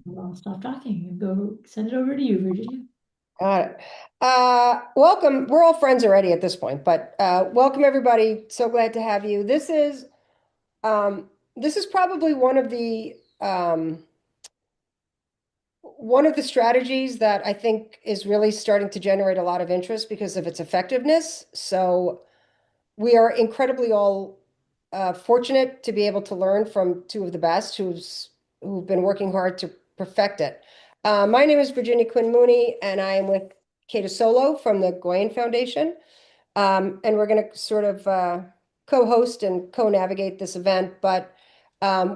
Well, I'll stop talking and go send it over to you, Virginia. Got it. Welcome. We're all friends already at this point, but welcome everybody. So glad to have you. This is probably one of the strategies that I think is really starting to generate a lot of interest because of its effectiveness. So we are incredibly all fortunate to be able to learn from two of the best who've been working hard to perfect it. My name is Virginia Quinn Mooney, and I am with Kata Solo from the Goyen Foundation. And we're going to sort of co-host and co-navigate this event, but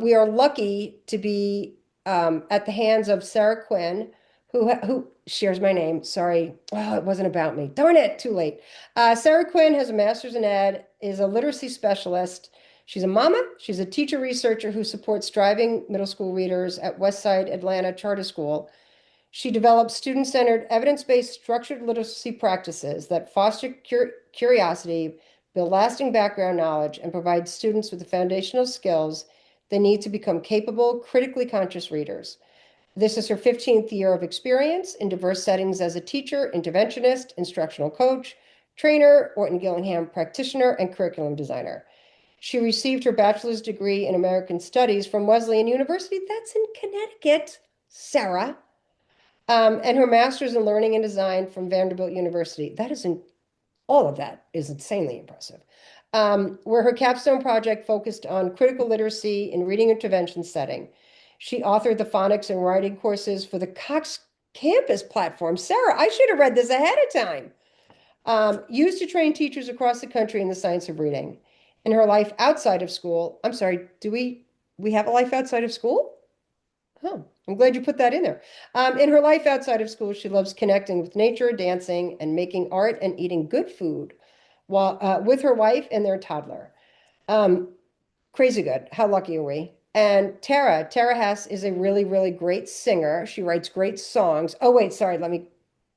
we are lucky to be at the hands of Sarah Quinn, who shares my name. Sorry, oh, it wasn't about me. Darn it, too late. Sarah Quinn has a master's in ed, is a literacy specialist. She's a mama. She's a teacher researcher who supports striving middle school readers at Westside Atlanta Charter School. She develops student-centered, evidence-based structured literacy practices that foster curiosity, build lasting background knowledge, and provide students with the foundational skills they need to become capable, critically conscious readers. This is her 15th year of experience in diverse settings as a teacher, interventionist, instructional coach, trainer, Orton Gillingham practitioner, and curriculum designer. She received her bachelor's degree in American Studies from Wesleyan University, that's in Connecticut, Sarah, and her master's in learning and design from Vanderbilt University. All of that is insanely impressive. Where her capstone project focused on critical literacy in reading intervention setting. She authored the phonics and writing courses for the Cox Campus platform. Sarah, I should have read this ahead of time. Used to train teachers across the country in the science of reading. In her life outside of school, I'm sorry, do we have a life outside of school? Oh, I'm glad you put that in there. In her life outside of school, she loves connecting with nature, dancing, and making art and eating good food while with her wife and their toddler. Um, Crazy good. How lucky are we? And Tara Hess is a really, really great singer. She writes great songs. Oh, wait, sorry. Let me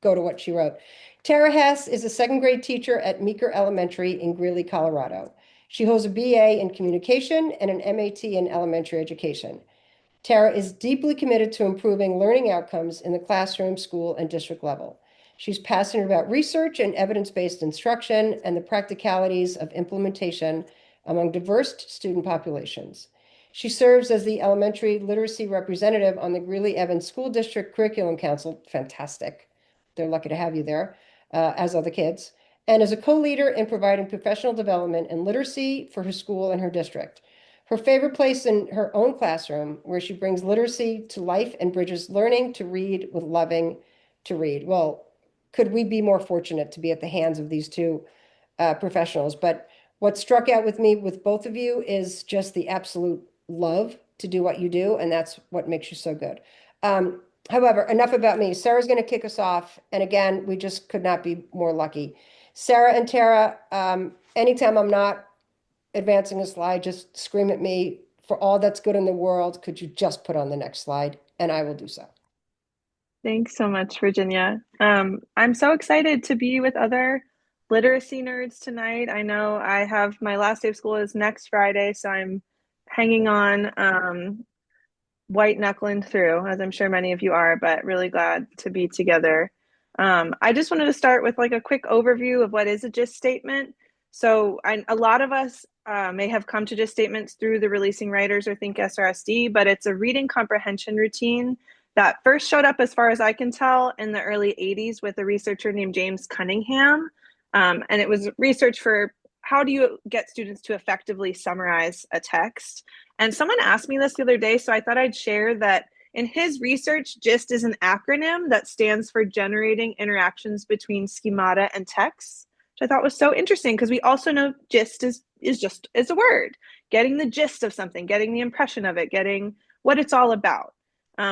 go to what she wrote. Tara Hess is a second grade teacher at Meeker Elementary in Greeley, Colorado. She holds a BA in communication and an MAT in elementary education. Tara is deeply committed to improving learning outcomes in the classroom, school, and district level. She's passionate about research and evidence-based instruction and the practicalities of implementation among diverse student populations. She serves as the elementary literacy representative on the Greeley-Evans School District Curriculum Council. Fantastic. They're lucky to have you there, as are the kids. And as a co-leader in providing professional development in literacy for her school and her district. Her favorite place in her own classroom, where she brings literacy to life and bridges learning to read with loving to read. Well, could we be more fortunate to be at the hands of these two professionals? But what struck out with me with both of you is just the absolute love to do what you do, and that's what makes you so good. However, enough about me. Sarah's going to kick us off, and again, we just could not be more lucky. Sarah and Tara, anytime I'm not advancing a slide, just scream at me. For all that's good in the world, could you just put on the next slide? And I will do so. Thanks so much, Virginia. I'm so excited to be with other literacy nerds tonight. I know I have my last day of school is next Friday, so I'm hanging on, white knuckling through, as I'm sure many of you are, but really glad to be together. I just wanted to start with like a quick overview of what is a GIST statement. A lot of us may have come to GIST statements through the Releasing Writers or Think SRSD, but it's a reading comprehension routine that first showed up, as far as I can tell, in the early 80s with a researcher named James Cunningham. And it was research for how do you get students to effectively summarize a text. And someone asked me this the other day, so I thought I'd share that in his research, GIST is an acronym that stands for Generating Interactions Between Schemata and Text, which I thought was so interesting because we also know GIST is a word, getting the gist of something, getting the impression of it, getting what it's all about.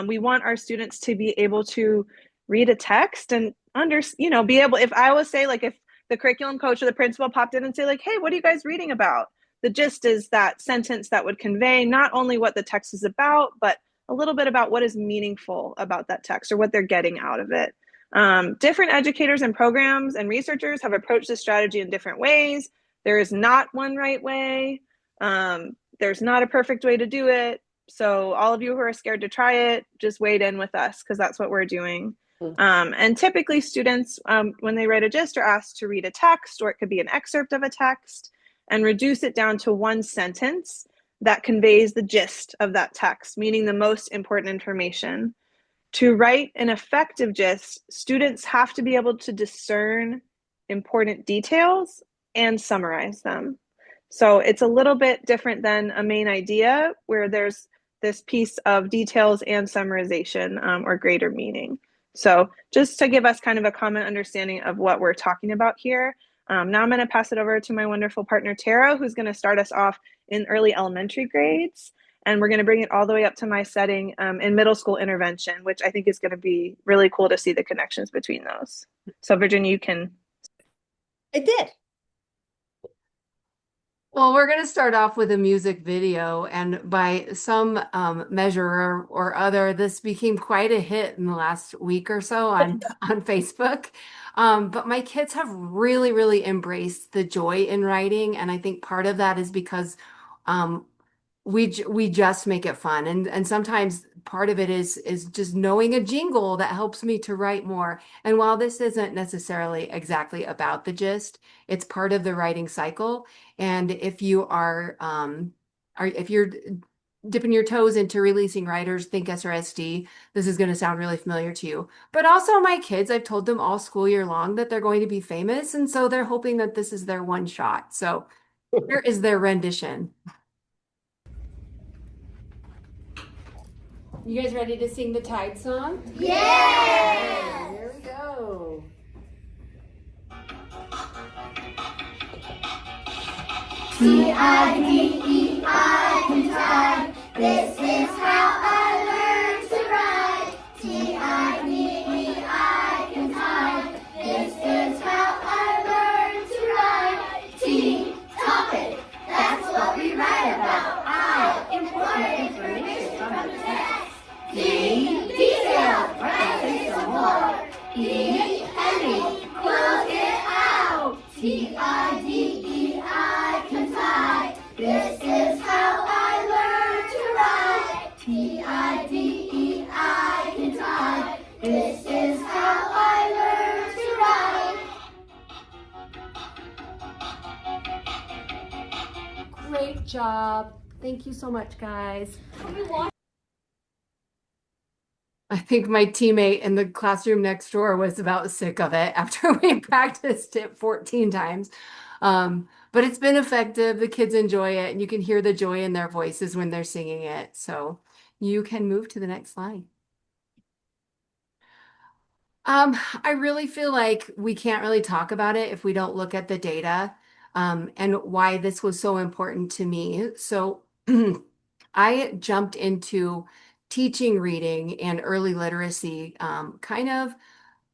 We want our students to be able to read a text and be able, if I always say, like, if the curriculum coach or the principal popped in and say, like, hey, what are you guys reading about? The gist is that sentence that would convey not only what the text is about, but a little bit about what is meaningful about that text or what they're getting out of it. Different educators and programs and researchers have approached this strategy in different ways. There is not one right way. There's not a perfect way to do it. So all of you who are scared to try it, just wade in with us because that's what we're doing. And typically students, when they write a gist, are asked to read a text, or it could be an excerpt of a text, and reduce it down to one sentence that conveys the gist of that text, meaning the most important information. To write an effective gist, students have to be able to discern important details and summarize them. So it's a little bit different than a main idea where there's this piece of details and summarization or greater meaning. So just to give us kind of a common understanding of what we're talking about here, now I'm going to pass it over to my wonderful partner, Tara, who's going to start us off in early elementary grades. And we're going to bring it all the way up to my setting in middle school intervention, which I think is going to be really cool to see the connections between those. So Virginia, you can. I did. Well, we're going to start off with a music video, and by some measure or other, this became quite a hit in the last week or so on Facebook. But my kids have really, really embraced the joy in writing, and I think part of that is because we just make it fun, and sometimes part of it is just knowing a jingle that helps me to write more. And while this isn't necessarily exactly about the gist, it's part of the writing cycle. And if you are if you're dipping your toes into releasing writers, think SRSD, this is going to sound really familiar to you. But also my kids, I've told them all school year long that they're going to be famous, and so they're hoping that this is their one shot. So here is their rendition. You guys ready to sing the Tide song? Yeah! Here we go. T-I-D-E-I can tide. This is how I learned to ride. T-I-D-E-I can tide. This is how I learned to ride. T, topic. That's what we write about. I, important information from the text. D, detail. Let's say some more. E, heavy. Close it out. T-I-D-E-I can tie. This is how I learned to ride. T-I-D-E-I can tie. This is how I learned to ride. Great job. Thank you so much, guys. I think my teammate in the classroom next door was about sick of it after we practiced it 14 times. But it's been effective. The kids enjoy it, and you can hear the joy in their voices when they're singing it. So you can move to the next slide. I really feel like we can't really talk about it if we don't look at the data, and why this was so important to me. So I jumped into teaching reading and early literacy, kind of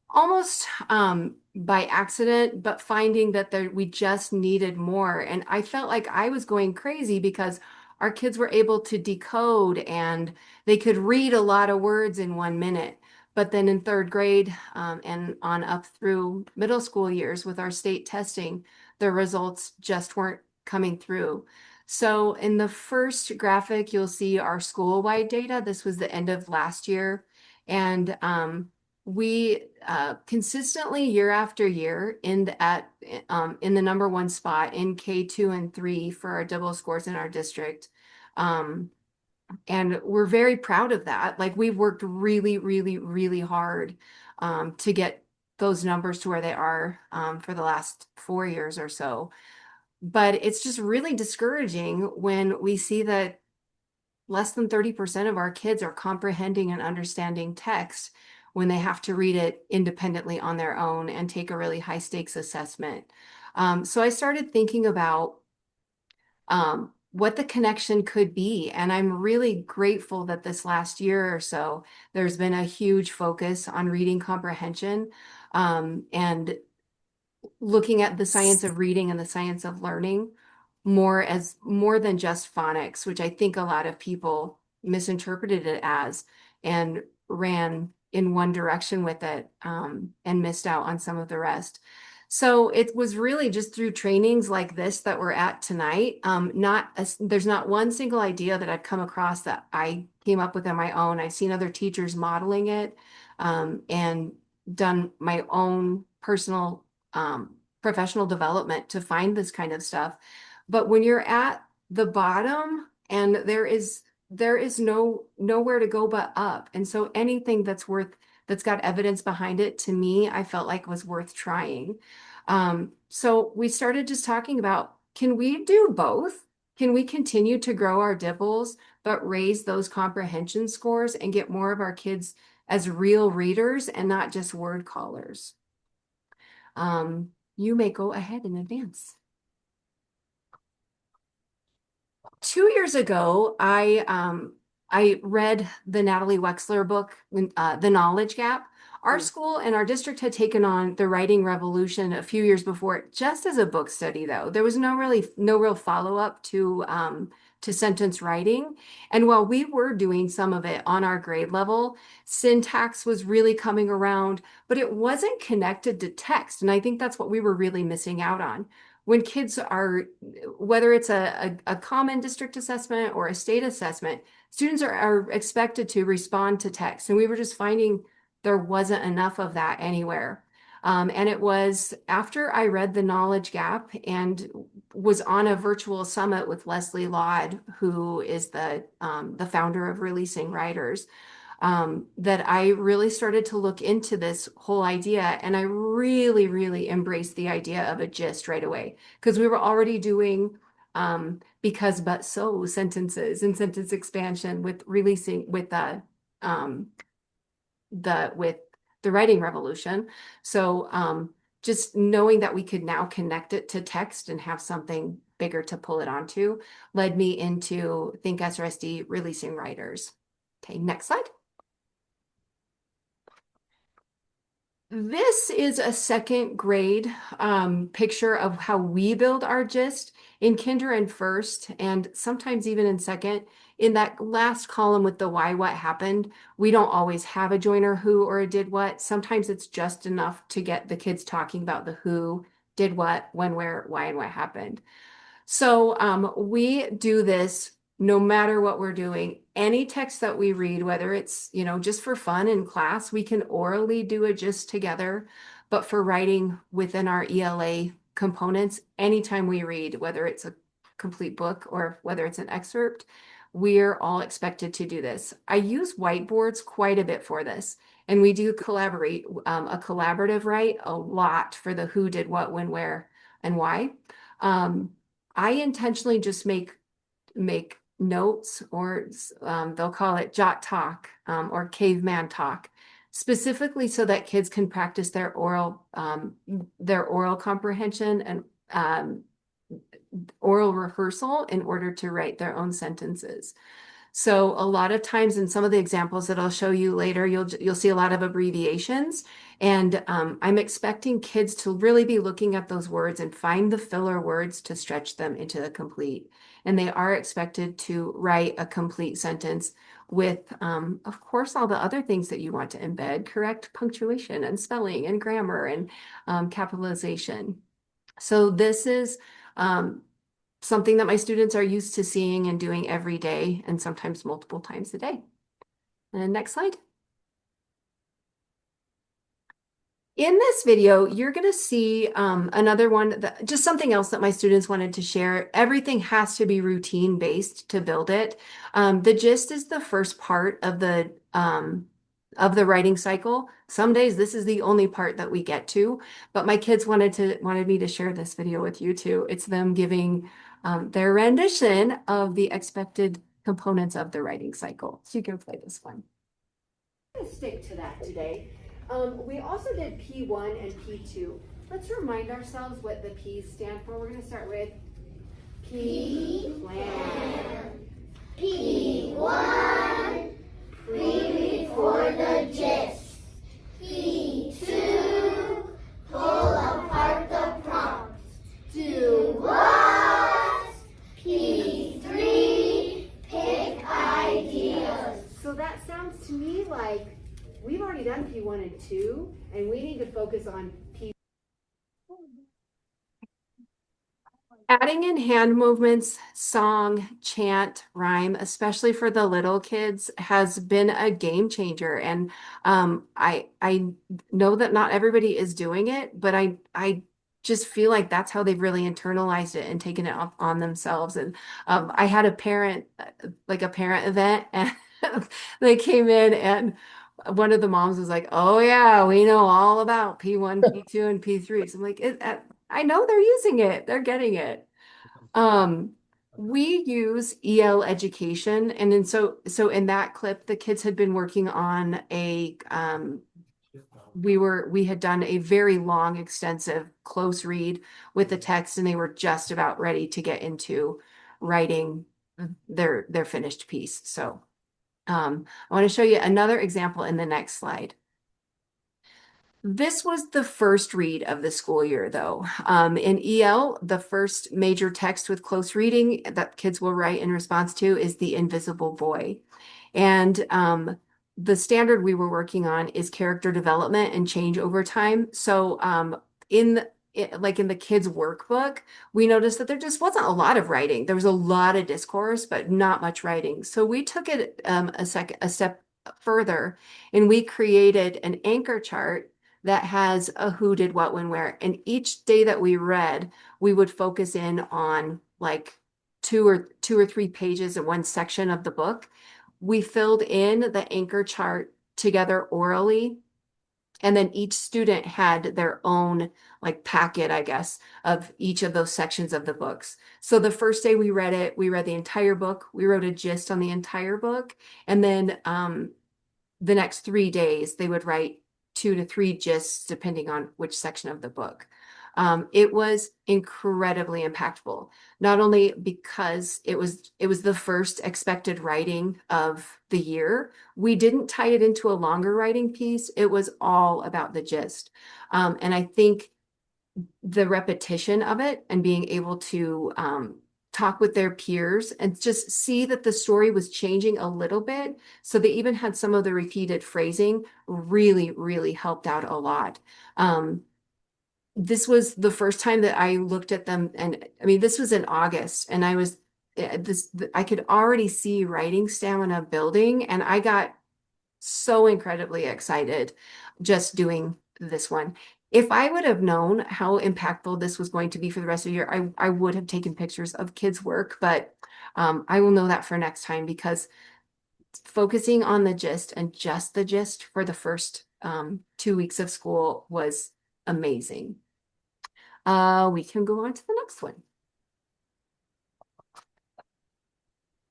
almost by accident, but finding that we just needed more. And I felt like I was going crazy because our kids were able to decode and they could read a lot of words in 1 minute. But then in third grade and on up through middle school years with our state testing, the results just weren't coming through. So in the first graphic, you'll see our school-wide data. This was the end of last year. And we consistently year after year in the number one spot in K2 and 3 for our double scores in our district. And we're very proud of that. Like we've worked really, really, really hard to get those numbers to where they are for the last 4 years or so. But it's just really discouraging when we see that less than 30% of our kids are comprehending and understanding text when they have to read it independently on their own and take a really high stakes assessment. So I started thinking about what the connection could be. And I'm really grateful that this last year or so, there's been a huge focus on reading comprehension and looking at the science of reading and the science of learning more than just phonics, which I think a lot of people misinterpreted it as and ran in one direction with it and missed out on some of the rest. So it was really just through trainings like this that we're at tonight. There's not one single idea that I've come across that I came up with on my own. I've seen other teachers modeling it, and done my own personal professional development to find this kind of stuff. But when you're at the bottom and there is nowhere to go but up. And so anything that's got evidence behind it, to me, I felt like was worth trying. So we started just talking about, can we do both? Can we continue to grow our DIBELs, but raise those comprehension scores and get more of our kids as real readers and not just word callers? You may go ahead and advance. 2 years ago, I read the Natalie Wexler book, The Knowledge Gap. Our school and our district had taken on the writing revolution a few years before it, just as a book study, though. There was no real follow-up to sentence writing. And while we were doing some of it on our grade level, syntax was really coming around, but it wasn't connected to text. And I think that's what we were really missing out on. When kids are, whether it's a common district assessment or a state assessment, students are expected to respond to text. And we were just finding there wasn't enough of that anywhere. And it was after I read The Knowledge Gap and was on a virtual summit with Leslie Laud, who is the founder of Releasing Writers, that I really started to look into this whole idea. And I really, really embraced the idea of a gist right away, because we were already doing because but so sentences and sentence expansion with releasing with the writing revolution. So just knowing that we could now connect it to text and have something bigger to pull it onto led me into Think SRSD Releasing Writers. Okay, next slide. This is a second grade picture of how we build our gist in kinder and first, and sometimes even in second. In that last column with the why, what happened, we don't always have a joiner who or a did what. Sometimes it's just enough to get the kids talking about the who, did what, when, where, why, and what happened. So we do this no matter what we're doing. Any text that we read, whether it's, just for fun in class, we can orally do a gist together. But for writing within our ELA components, anytime we read, whether it's a complete book or whether it's an excerpt, we're all expected to do this. I use whiteboards quite a bit for this. And we do collaborate, a collaborative write a lot for the who, did what, when, where, and why. I intentionally just make notes, or they'll call it jot talk or caveman talk, specifically so that kids can practice their oral comprehension and oral rehearsal in order to write their own sentences. So a lot of times in some of the examples that I'll show you later, you'll see a lot of abbreviations. And I'm expecting kids to really be looking at those words and find the filler words to stretch them into the complete. And they are expected to write a complete sentence with, of course, all the other things that you want to embed: correct punctuation and spelling and grammar and capitalization. So this is something that my students are used to seeing and doing every day, and sometimes multiple times a day. And next slide. In this video, you're going to see another one, just something else that my students wanted to share. Everything has to be routine based to build it. The gist is the first part of the writing cycle. Some days this is the only part that we get to, but my kids wanted me to share this video with you too. It's them giving their rendition of the expected components of the writing cycle. So you can play this one. I'm going to stick to that today. We also did P1 and P2. Let's remind ourselves what the P's stand for. We're going to start with P, plan. P1, read for the gist. P2, pull apart the prompts. Do what? P3, pick ideas. So that sounds to me like we've already done P1 and 2, and we need to focus on P. Adding in hand movements, song, chant, rhyme, especially for the little kids, has been a game changer. And I know that not everybody is doing it, but I just feel like that's how they've really internalized it and taken it on themselves. And I had a parent, like a parent event, and they came in, and one of the moms was like, "Oh yeah, we know all about P1, P2, and P3." So I'm like, I know they're using it. They're getting it. Um, we use EL education, and then so in that clip, the kids had been working on we had done a very long, extensive close read with the text, and they were just about ready to get into writing their finished piece. So I want to show you another example in the next slide. This was the first read of the school year, though. In EL, the first major text with close reading that kids will write in response to is The Invisible Boy. And the standard we were working on is character development and change over time. So like in the kids' workbook, we noticed that there just wasn't a lot of writing. There was a lot of discourse, but not much writing. So we took it a step further, and we created an anchor chart that has a who did what when where. And each day that we read, we would focus in on like two or three pages in one section of the book. We filled in the anchor chart together orally, and then each student had their own like packet, I guess, of each of those sections of the books. So the first day we read it, we read the entire book. We wrote a gist on the entire book. And then the next 3 days, they would write 2 to 3 gists, depending on which section of the book. It was incredibly impactful, not only because it was the first expected writing of the year. We didn't tie it into a longer writing piece. It was all about the gist. And I think the repetition of it and being able to talk with their peers and just see that the story was changing a little bit. So they even had some of the repeated phrasing really, really helped out a lot. This was the first time that I looked at them, and I mean, this was in August, and I could already see writing stamina building, and I got so incredibly excited just doing this one. If I would have known how impactful this was going to be for the rest of the year, I would have taken pictures of kids' work, but I will know that for next time, because focusing on the gist and just the gist for the first 2 weeks of school was amazing. We can go on to the next one.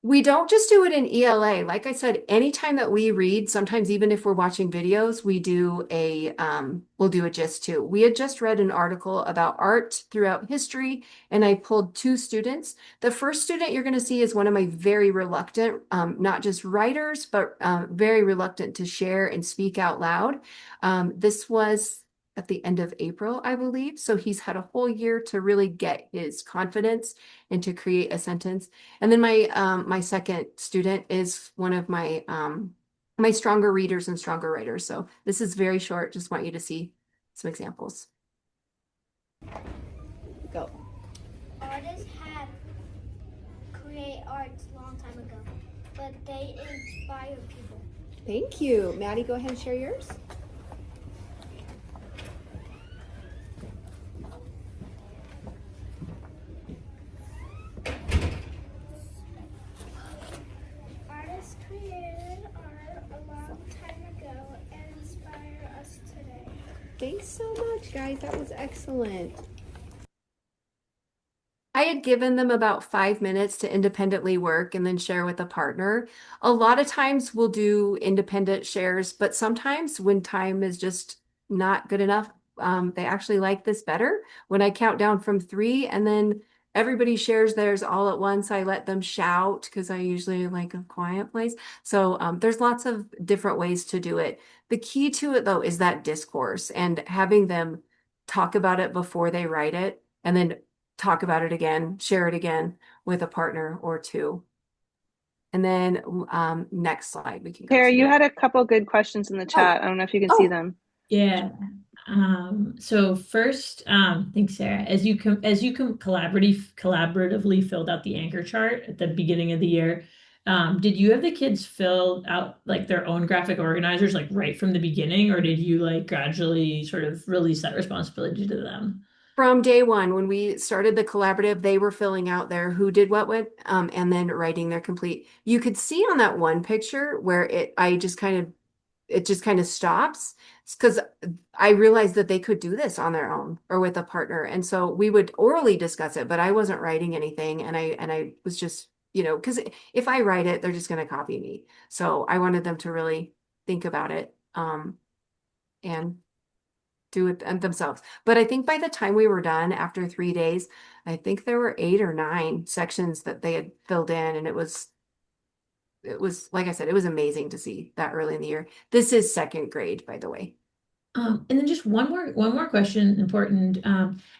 We don't just do it in ELA. Like I said, anytime that we read, sometimes even if we're watching videos, we'll do a gist too. We had just read an article about art throughout history, and I pulled 2 students. The first student you're going to see is one of my very reluctant, not just writers, but very reluctant to share and speak out loud. This was at the end of April, I believe. So he's had a whole year to really get his confidence and to create a sentence. And then my second student is one of my stronger readers and stronger writers. So this is very short. Just want you to see some examples. Go. Artists have created art a long time ago, but they inspire people. Thank you. Maddie, go ahead and share yours. Artists created art a long time ago and inspire us today. Thanks so much, guys. That was excellent. I had given them about 5 minutes to independently work and then share with a partner. A lot of times we'll do independent shares, but sometimes when time is just not good enough, they actually like this better. When I count down from 3 and then everybody shares theirs all at once, I let them shout because I usually like a quiet place. So there's lots of different ways to do it. The key to it, though, is that discourse and having them talk about it before they write it, and then talk about it again, share it again with a partner or 2. And then next slide, we can go Tara, to. you had a couple good questions in the chat. I don't know if you can see them. Yeah. So first, thanks, Sarah. As you collaboratively filled out the anchor chart at the beginning of the year, did you have the kids fill out like their own graphic organizers like right from the beginning, or did you like gradually sort of release that responsibility to them? From day one, when we started the collaborative, they were filling out their who did what when, and then writing their complete. You could see on that one picture where it just kind of stops. It's because I realized that they could do this on their own or with a partner. And so we would orally discuss it, but I wasn't writing anything. And I was just, because if I write it, they're just going to copy me. So I wanted them to really think about it, and do it themselves. But I think by the time we were done after 3 days, I think there were 8 or 9 sections that they had filled in, and it was like I said, it was amazing to see that early in the year. This is second grade, by the way. And then just one more question, important.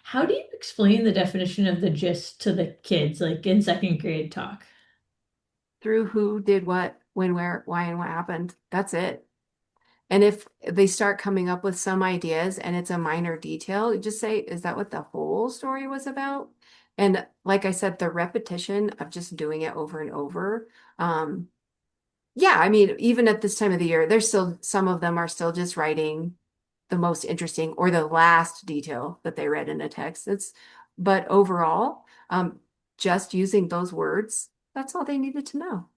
How do you explain the definition of the gist to the kids, like in second grade talk? Through who did what, when, where, why, and what happened. That's it. And if they start coming up with some ideas and it's a minor detail, you just say, is that what the whole story was about? And like I said, the repetition of just doing it over and over. Yeah, I mean, even at this time of the year, there's still some of them are still just writing the most interesting or the last detail that they read in a text. But overall, just using those words, that's all they needed to know.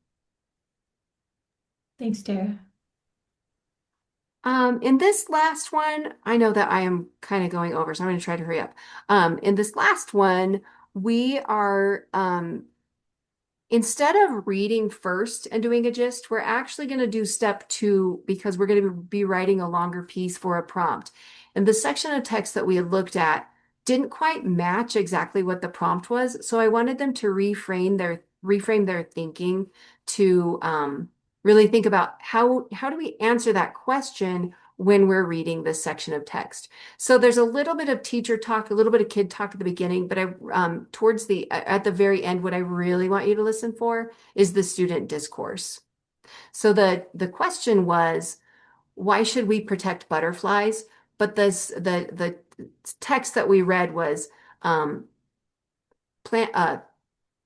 Thanks, Tara. In this last one, I know that I am kind of going over, so I'm going to try to hurry up. In this last one, we are, instead of reading first and doing a gist, we're actually going to do step 2 because we're going to be writing a longer piece for a prompt. And the section of text that we had looked at didn't quite match exactly what the prompt was. So I wanted them to reframe their thinking to really think about how do we answer that question when we're reading this section of text. So there's a little bit of teacher talk, a little bit of kid talk at the beginning, but at the very end, what I really want you to listen for is the student discourse. So the question was, why should we protect butterflies? But the text that we read was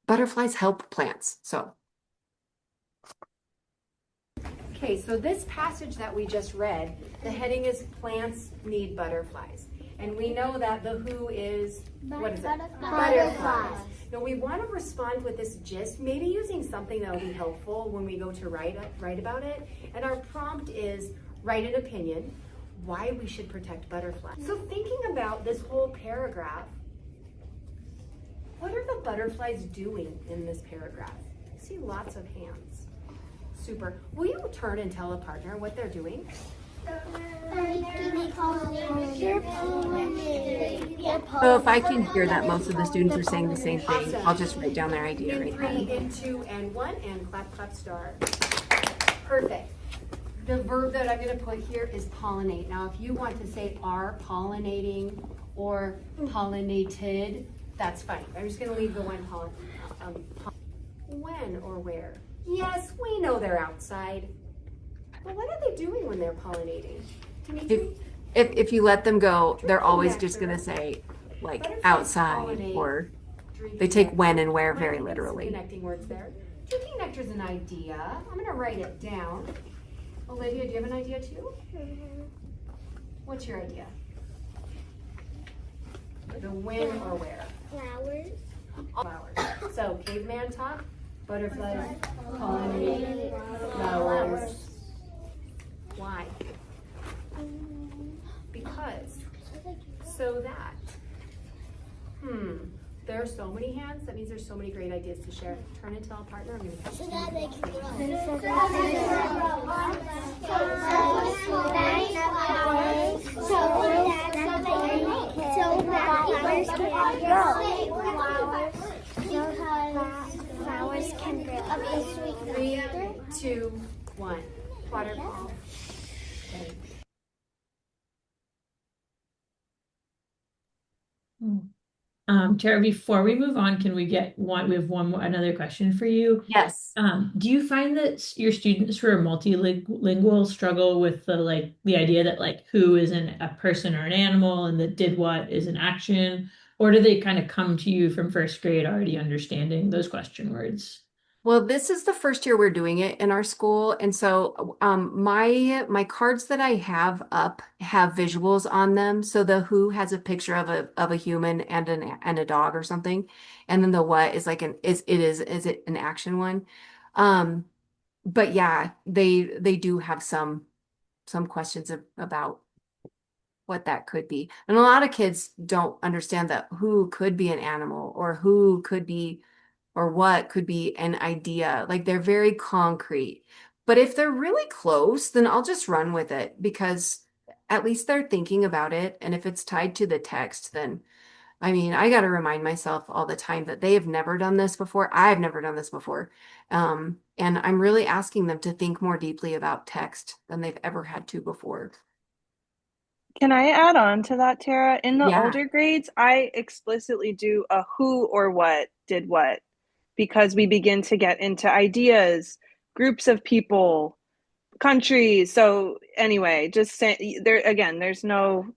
butterflies help plants. So okay, so this passage that we just read, the heading is Plants Need Butterflies. And we know that the who is, what is it? Butterflies. Now we want to respond with this gist, maybe using something that will be helpful when we go to write about it. And our prompt is write an opinion, why we should protect butterflies. So thinking about this whole paragraph, what are the butterflies doing in this paragraph? I see lots of hands. Super. Will you turn and tell a partner what they're doing? So if I can hear that most of the students are saying the same thing, I'll just write down their idea right now. In 2 and 1 and clap, clap, star. Perfect. The verb that I'm going to put here is pollinate. Now, if you want to say are pollinating or pollinated, that's fine. I'm just going to leave the one when or where. Yes, we know they're outside. But what are they doing when they're pollinating? If you let them go, they're always just going to say like outside, or they take when and where very literally. Connecting words there. Drinking nectar is an idea. I'm going to write it down. Olivia, do you have an idea too? What's your idea? The when or where? Flowers. Flowers. So caveman talk, butterflies, pollinate, flowers. Why? Because. So that. There are so many hands. That means there's so many great ideas to share. Turn and tell a partner. I'm going to So that they can grow. Flowers can grow. Okay, 3, 2, 1. Waterfall. Okay. Tara, before we move on, can we get one? We have one more, another question for you. Yes. Do you find that your students who are multilingual struggle with the idea that like who isn't a person or an animal and that did what is an action, or do they kind of come to you from first grade already understanding those question words? Well, this is the first year we're doing it in our school, and so my cards that I have up have visuals on them. So the who has a picture of a human and a dog or something, and then the what is like is it an action one? Um, but yeah, they do have some questions about what that could be. And a lot of kids don't understand that who could be an animal or who could be or what could be an idea. Like they're very concrete. But if they're really close, then I'll just run with it because at least they're thinking about it. And if it's tied to the text, then I mean, I got to remind myself all the time that they have never done this before. I've never done this before. And I'm really asking them to think more deeply about text than they've ever had to before. Can I add on to that, Tara? In the Yeah. older grades, I explicitly do a who or what did what because we begin to get into ideas, groups of people, countries. So anyway, just say there again, there's no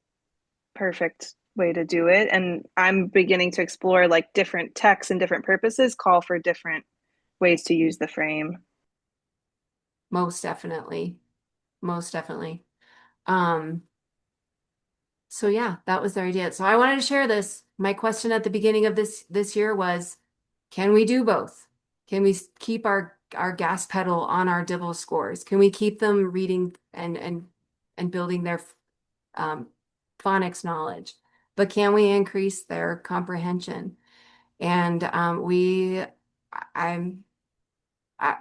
perfect way to do it. And I'm beginning to explore like different texts and different purposes call for different ways to use the frame. Most definitely. Most definitely. Um, so yeah, that was their idea. So I wanted to share this. My question at the beginning of this year was, can we do both? Can we keep our gas pedal on our Dibble scores? Can we keep them reading and building their um, phonics knowledge? But can we increase their comprehension? And I'm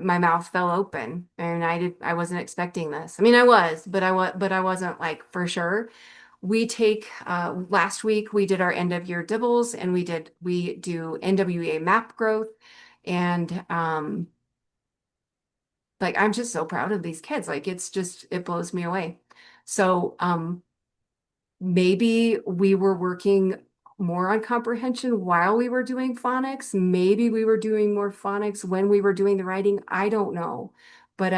my mouth fell open and I wasn't expecting this. I mean, I was, but I wasn't like for sure. We take last week we did our end of year dibbles and we do NWEA map growth and like I'm just so proud of these kids. Like it blows me away. So maybe we were working more on comprehension while we were doing phonics. Maybe we were doing more phonics when we were doing the writing. I don't know. But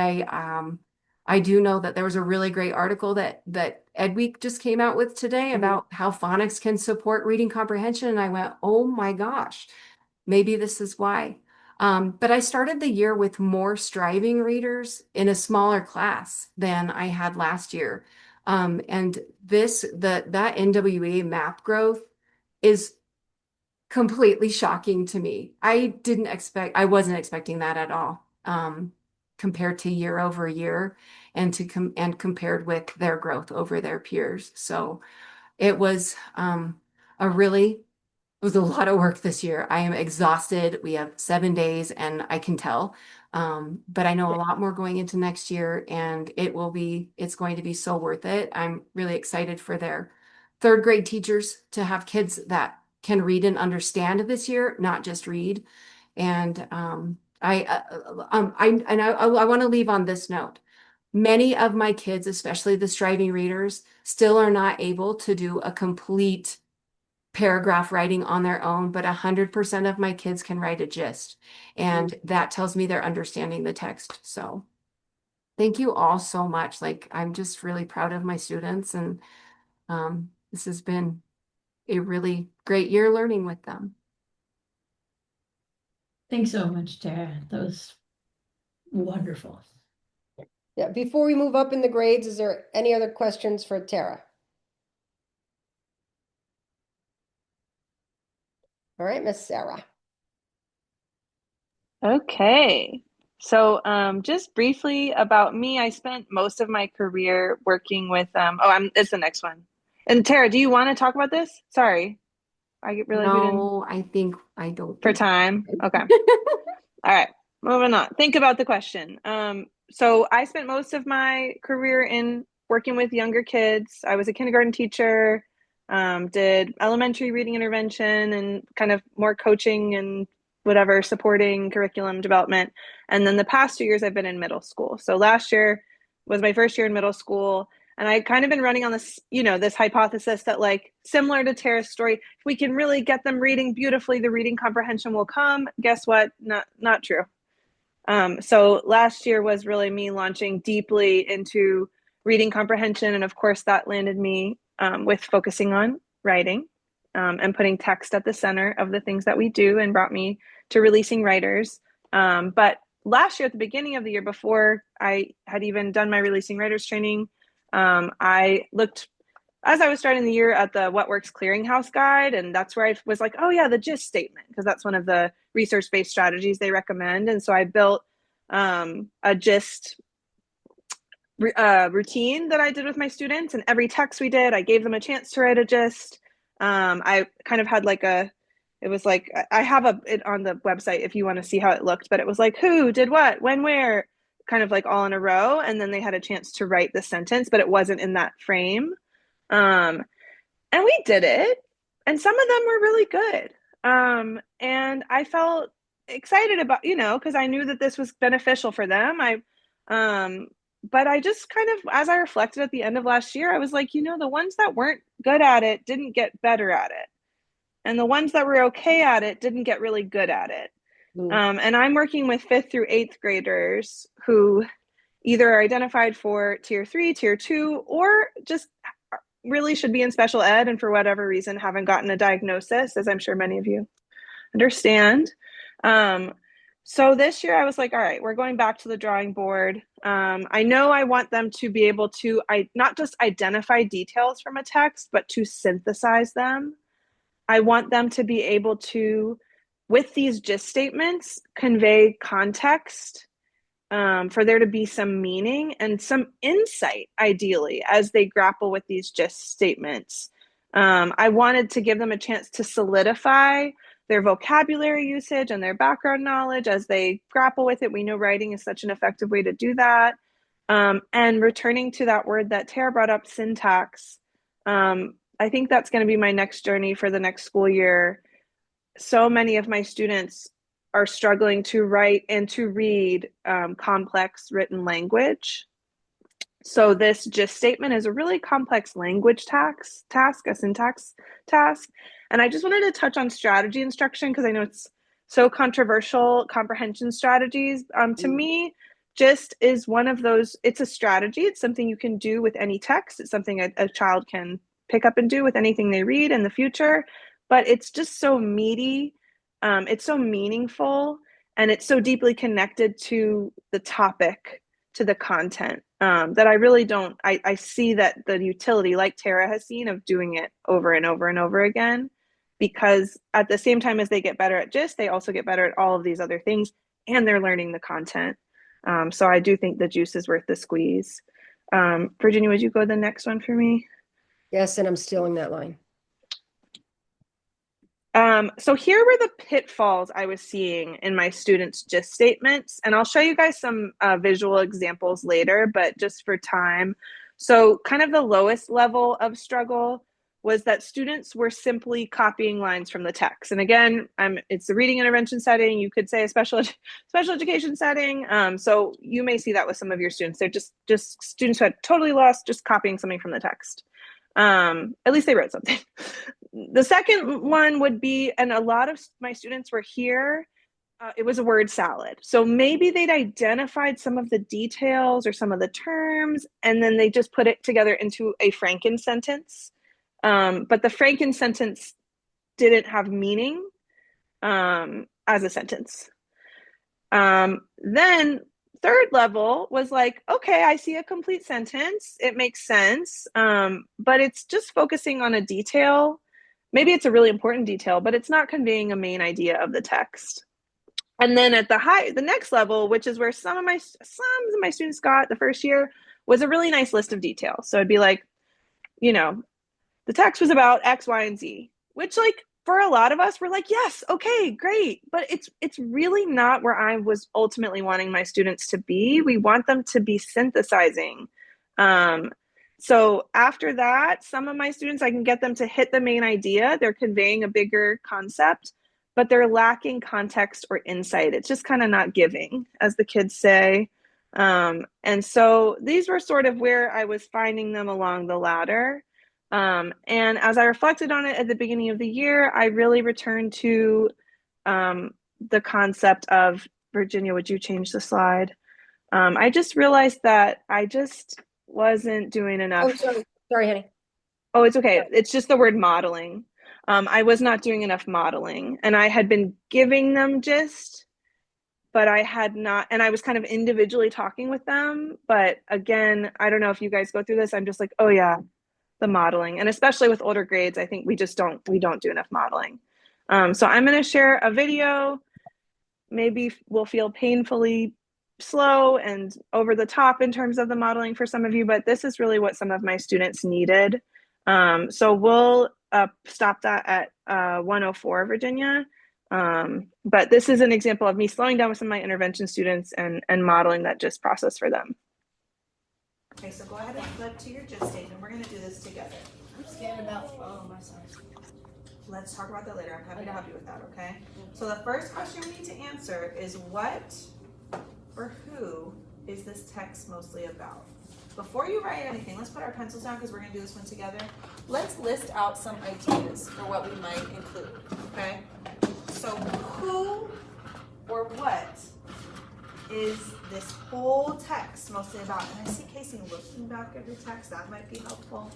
I do know that there was a really great article that Ed Week just came out with today about how phonics can support reading comprehension. And I went, oh my gosh, maybe this is why. But I started the year with more striving readers in a smaller class than I had last year. And that NWA map growth is completely shocking to me. I wasn't expecting that at all. Compared to year over year and compared with their growth over their peers. So it was a really it was a lot of work this year. I am exhausted. We have 7 days and I can tell. But I know a lot more going into next year and it's going to be so worth it. I'm really excited for their third grade teachers to have kids that can read and understand this year, not just read. And I want to leave on this note. Many of my kids, especially the striving readers, still are not able to do a complete paragraph writing on their own, but 100% of my kids can write a gist. And that tells me they're understanding the text. So thank you all so much. Like, I'm just really proud of my students. And this has been a really great year learning with them. Thanks so much, Tara. That was wonderful. Yeah, before we move up in the grades, is there any other questions for Tara? All right, Miss Sarah. Okay. So just briefly about me, I spent most of my career working with it's the next one. And Tara, do you want to talk about this? Sorry. I realized we didn't No, I don't for think. time. Okay. All right, moving on. Think about the question. So I spent most of my career in working with younger kids. I was a kindergarten teacher, did elementary reading intervention and kind of more coaching and whatever, supporting curriculum development. And then the past 2 years I've been in middle school. So last year was my first year in middle school. And I kind of been running on this, this hypothesis that like similar to Tara's story, if we can really get them reading beautifully, the reading comprehension will come. Guess what? Not true. So last year was really me launching deeply into reading comprehension. And of course that landed me with focusing on writing and putting text at the center of the things that we do, and brought me to releasing writers. But last year, at the beginning of the year, before I had even done my releasing writers training, I looked, as I was starting the year, at the What Works Clearinghouse guide, and that's where I was like, oh yeah, the GIST statement, because that's one of the research-based strategies they recommend. And so I built a GIST routine that I did with my students, and every text we did, I gave them a chance to write a GIST. I kind of had like it was like, I have it on the website if you want to see how it looked, but it was like who did what, when, where, kind of like all in a row. And then they had a chance to write the sentence, but it wasn't in that frame. And we did it, and some of them were really good. And I felt excited about, because I knew that this was beneficial for them. But I just kind of, as I reflected at the end of last year, I was like, the ones that weren't good at it didn't get better at it. And the ones that were okay at it didn't get really good at it. And I'm working with 5th through 8th graders who either are identified for tier 3, tier 2, or just really should be in special ed and for whatever reason haven't gotten a diagnosis, as I'm sure many of you understand. So this year I was like, all right, we're going back to the drawing board. I know I want them to be able to not just identify details from a text, but to synthesize them. I want them to be able to, with these GIST statements, convey context, for there to be some meaning and some insight, ideally, as they grapple with these GIST statements. I wanted to give them a chance to solidify their vocabulary usage and their background knowledge as they grapple with it. We know writing is such an effective way to do that. And returning to that word that Tara brought up, syntax, I think that's going to be my next journey for the next school year. So many of my students are struggling to write and to read complex written language. So this GIST statement is a really complex language task, a syntax task. And I just wanted to touch on strategy instruction because I know it's so controversial, comprehension strategies. To me, GIST is one of those, it's a strategy. It's something you can do with any text. It's something a child can pick up and do with anything they read in the future. But it's just so meaty. It's so meaningful, and it's so deeply connected to the topic, to the content, that I really don't, I see that the utility, like Tara has seen, of doing it over and over and over again, because at the same time as they get better at GIST, they also get better at all of these other things, and they're learning the content. So I do think the juice is worth the squeeze. Virginia, would you go to the next one for me? Yes, and I'm stealing that line. So here were the pitfalls I was seeing in my students' GIST statements, and I'll show you guys some visual examples later, but just for time. So kind of the lowest level of struggle was that students were simply copying lines from the text. And again, it's a reading intervention setting. You could say a special education setting. So you may see that with some of your students. They're just students who had totally lost just copying something from the text. At least they wrote something. The second one would be, and a lot of my students were here, it was a word salad. So maybe they'd identified some of the details or some of the terms, and then they just put it together into a Franken sentence. But the Franken sentence didn't have meaning as a sentence. Then third level was like, okay, I see a complete sentence. It makes sense. But it's just focusing on a detail. Maybe it's a really important detail, but it's not conveying a main idea of the text. And then at the next level, which is where some of my students got the first year, was a really nice list of details. So it'd be like, the text was about X, Y, and Z, which like for a lot of us, we're like, yes, okay, great. But it's really not where I was ultimately wanting my students to be. We want them to be synthesizing. So after that, some of my students, I can get them to hit the main idea. They're conveying a bigger concept, but they're lacking context or insight. It's just kind of not giving, as the kids say. And so these were sort of where I was finding them along the ladder. And as I reflected on it at the beginning of the year, I really returned to the concept of, Virginia, would you change the slide? I just realized that I just wasn't doing enough. Oh, sorry, honey. Oh, it's okay. It's just the word modeling. I was not doing enough modeling, and I had been giving them gist, but I had not, and I was kind of individually talking with them. But again, I don't know if you guys go through this. I'm just like, oh yeah, the modeling, and especially with older grades, I think we don't do enough modeling. So I'm going to share a video. Maybe we'll feel painfully slow and over the top in terms of the modeling for some of you, but this is really what some of my students needed. So we'll stop that at 104, Virginia. But this is an example of me slowing down with some of my intervention students and modeling that gist process for them. Okay, so go ahead and flip to your gist statement. We're going to do this together. I'm scared about my size. Let's talk about that later. I'm happy to help you with that, okay? So the first question we need to answer is what or who is this text mostly about? Before you write anything, let's put our pencils down because we're going to do this one together. Let's list out some ideas for what we might include, okay? So who or what is this whole text mostly about? And I see Casey looking back at your text. That might be helpful.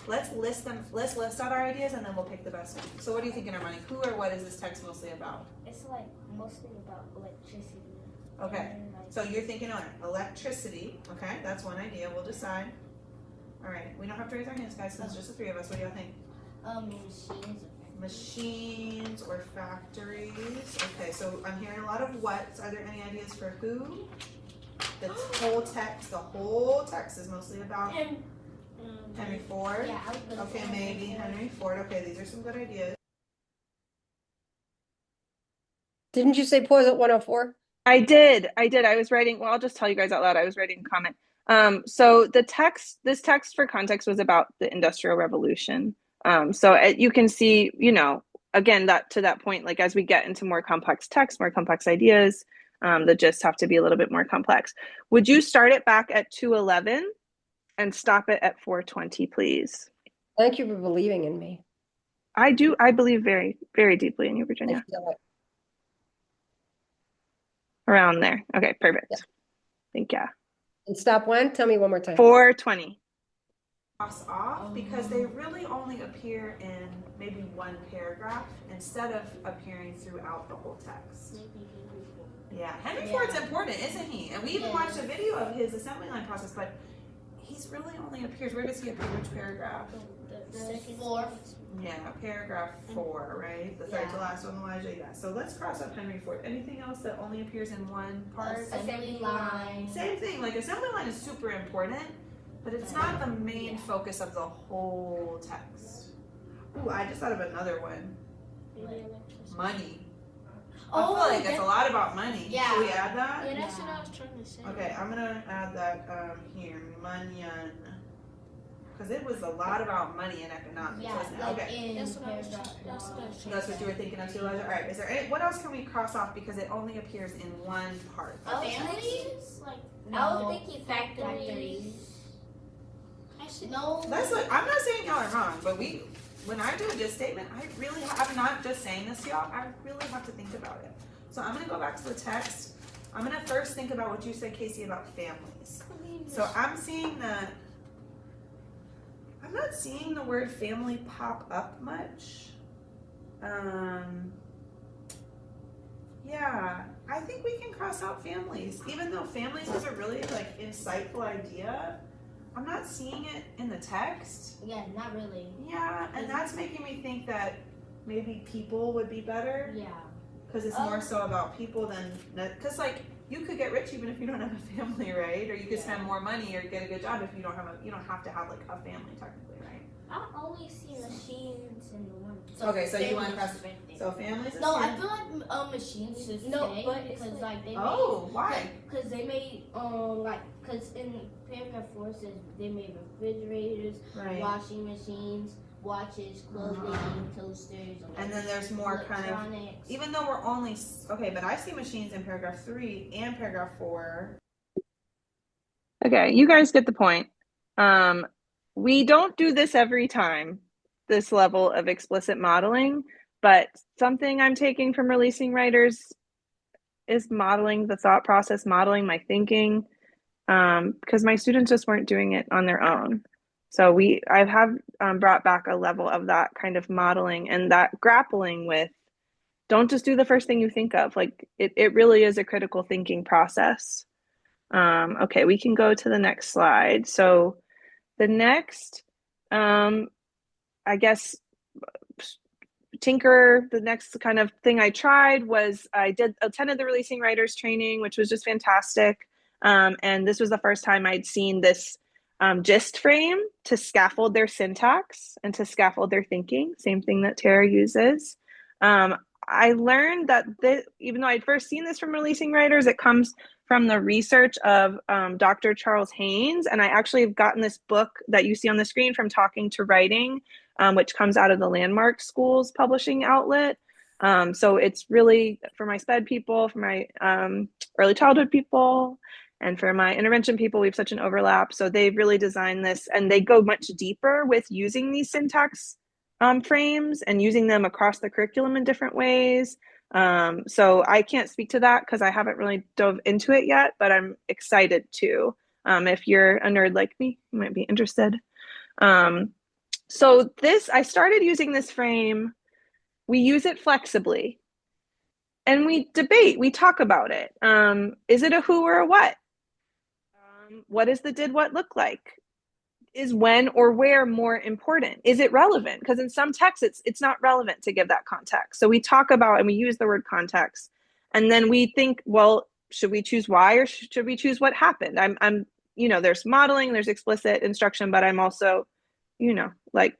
Let's list out our ideas and then we'll pick the best one. So what do you think in our mind? Who or what is this text mostly about? It's like mostly about electricity. Okay, so you're thinking on electricity. Okay, that's one idea. We'll decide. All right, we don't have to raise our hands, guys, because it's just the three of us. What do y'all think? Machines or factories. Okay, so I'm hearing a lot of whats. Are there any ideas for who? The whole text is mostly about Henry Ford. Yeah, okay, maybe Henry Ford. Okay, these are some good ideas. Didn't you say pause at 104? I did. I was writing, well, I'll just tell you guys out loud. I was writing a comment. So this text for context was about the Industrial Revolution. So you can see, again, to that point, like as we get into more complex text, more complex ideas, the gists have to be a little bit more complex. Would you start it back at 211 and stop it at 420, please? Thank you for believing in me. I believe very, very deeply in you, Virginia. I feel it. Around there. Okay, perfect. Yeah. Thank you. And stop when? Tell me one more time. 420. Cross off because they really only appear in maybe one paragraph instead of appearing throughout the whole text. Yeah, Henry Ford's important, isn't he? And we even watched a video of his assembly line process, but he's really only appears. Where does he appear? Which paragraph? The fourth. Yeah, paragraph 4, right? The third to last one, Elijah. Yeah. So let's cross off Henry Ford. Anything else that only appears in one part? Assembly line. Same thing. Like assembly line is super important, but it's not the main focus of the whole text. Ooh, I just thought of another one. Money. I feel like it's a lot about money. Yeah. Should we add that? Yeah, that's what I was trying to say. Okay, I'm gonna add that here, money. Because it was a lot about money and economics, wasn't it? Okay. That's what I was trying. That's what you were thinking of too, Elijah? All right, is there what else can we cross off because it only appears in one part? Families? I was thinking factories. No. That's what, I'm not saying y'all are wrong, but when I do a gist statement, I'm not just saying this to y'all, I really have to think about it. So I'm gonna go back to the text. I'm gonna first think about what you said, Casey, about families. So I'm not seeing the word family pop up much. Yeah, I think we can cross out families. Even though families is a really insightful idea, I'm not seeing it in the text. Yeah, not really. Yeah, and that's making me think that maybe people would be better. Yeah. Because it's more so about people than, because you could get rich even if you don't have a family, right? Or you could spend more money or get a good job if you don't have to have a family technically, right? I only see machines in the one. Okay, so you want to cross so families? No, I feel like machines should stay because they why? Because they made because in paragraph 4 it says they made refrigerators, washing machines, watches, clothing, toasters, and then there's more kind of, even though we're only, but I see machines in paragraph 3 and paragraph 4. Okay, you guys get the point. We don't do this every time, this level of explicit modeling, but something I'm taking from releasing writers is modeling the thought process, modeling my thinking, because my students just weren't doing it on their own. So I have brought back a level of that kind of modeling and that grappling with, don't just do the first thing you think of. Like it really is a critical thinking process. Okay, we can go to the next slide. So the next, I guess, the next kind of thing I tried was I attended the Releasing Writers training, which was just fantastic. And this was the first time I'd seen this gist frame to scaffold their syntax and to scaffold their thinking, same thing that Tara uses. I learned that even though I'd first seen this from Releasing Writers, it comes from the research of Dr. Charles Haynes. And I actually have gotten this book that you see on the screen from Talking to Writing, which comes out of the Landmark Schools publishing outlet. So it's really for my SPED people, for my early childhood people, and for my intervention people. We have such an overlap. So they've really designed this, and they go much deeper with using these syntax frames and using them across the curriculum in different ways. So I can't speak to that because I haven't really dove into it yet, but I'm excited to. If you're a nerd like me, you might be interested. So I started using this frame. We use it flexibly and we debate, we talk about it. Is it a who or a what? What does the did what look like? Is when or where more important? Is it relevant? Because in some texts, it's not relevant to give that context. So we talk about and we use the word context. And then we think, well, should we choose why or should we choose what happened? I'm there's modeling, there's explicit instruction, but I'm also, like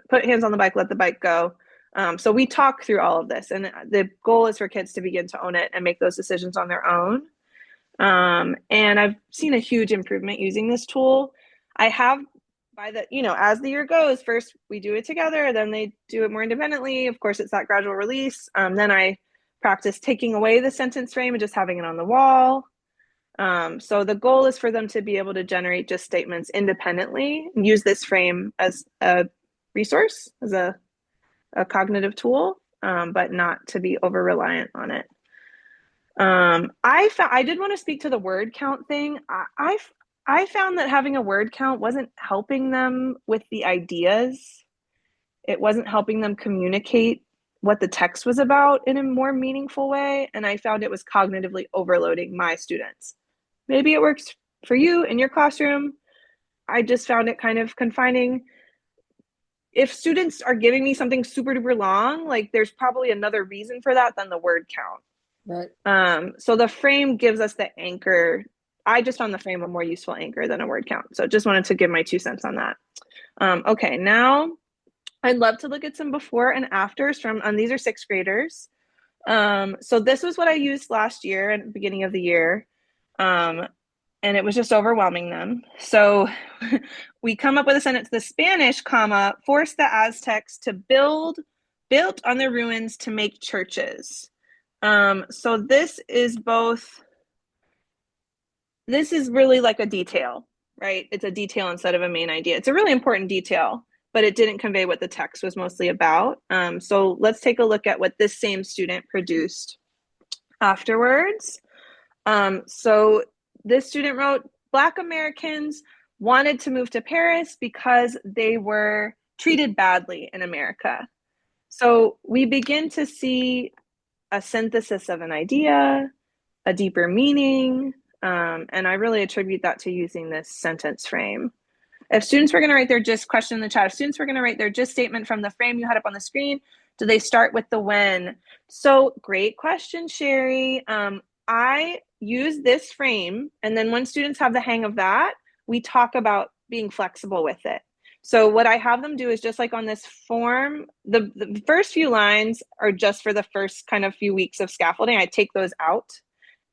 put hands on the bike, let the bike go. So we talk through all of this. And the goal is for kids to begin to own it and make those decisions on their own. And I've seen a huge improvement using this tool. I have as the year goes, first we do it together, then they do it more independently. Of course, it's that gradual release. Then I practice taking away the sentence frame and just having it on the wall. So the goal is for them to be able to generate just statements independently and use this frame as a resource, as a cognitive tool, but not to be over reliant on it. I did want to speak to the word count thing. I found that having a word count wasn't helping them with the ideas. It wasn't helping them communicate what the text was about in a more meaningful way. And I found it was cognitively overloading my students. Maybe it works for you in your classroom. I just found it kind of confining. If students are giving me something super duper long, like there's probably another reason for that than the word count. Right. So the frame gives us the anchor. I just found the frame a more useful anchor than a word count. So just wanted to give my 2 cents on that. Okay, now I'd love to look at some before and afters from, these are 6th graders. So this was what I used last year at the beginning of the year. And it was just overwhelming them. So we come up with a sentence: the Spanish, forced the Aztecs to built on their ruins to make churches. So this is really like a detail, right? It's a detail instead of a main idea. It's a really important detail, but it didn't convey what the text was mostly about. So let's take a look at what this same student produced afterwards. So this student wrote, Black Americans wanted to move to Paris because they were treated badly in America. So we begin to see a synthesis of an idea, a deeper meaning, and I really attribute that to using this sentence frame. If students were going to write their gist, question in the chat, if students were going to write their gist statement from the frame you had up on the screen, do they start with the when? So great question, Sherry. I use this frame, and then when students have the hang of that, we talk about being flexible with it. So what I have them do is just like on this form, the first few lines are just for the first kind of few weeks of scaffolding. I take those out.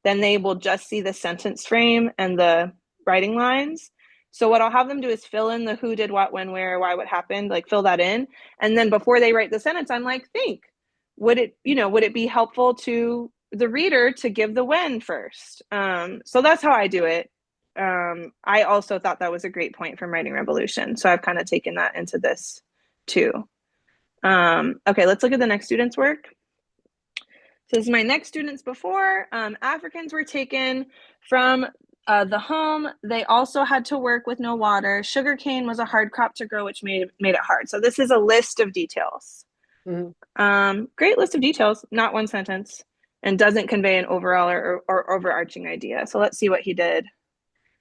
Then they will just see the sentence frame and the writing lines. So what I'll have them do is fill in the who, did, what, when, where, why, what happened, like fill that in. And then before they write the sentence, I'm like, would it be helpful to the reader to give the when first? So that's how I do it. I also thought that was a great point from Writing Revolution. So I've kind of taken that into this too. Okay, let's look at the next student's work. So this is my next students before. Africans were taken from the home. They also had to work with no water. Sugarcane was a hard crop to grow, which made it hard. So this is a list of details. Great list of details, not one sentence, and doesn't convey an overall or overarching idea. So let's see what he did.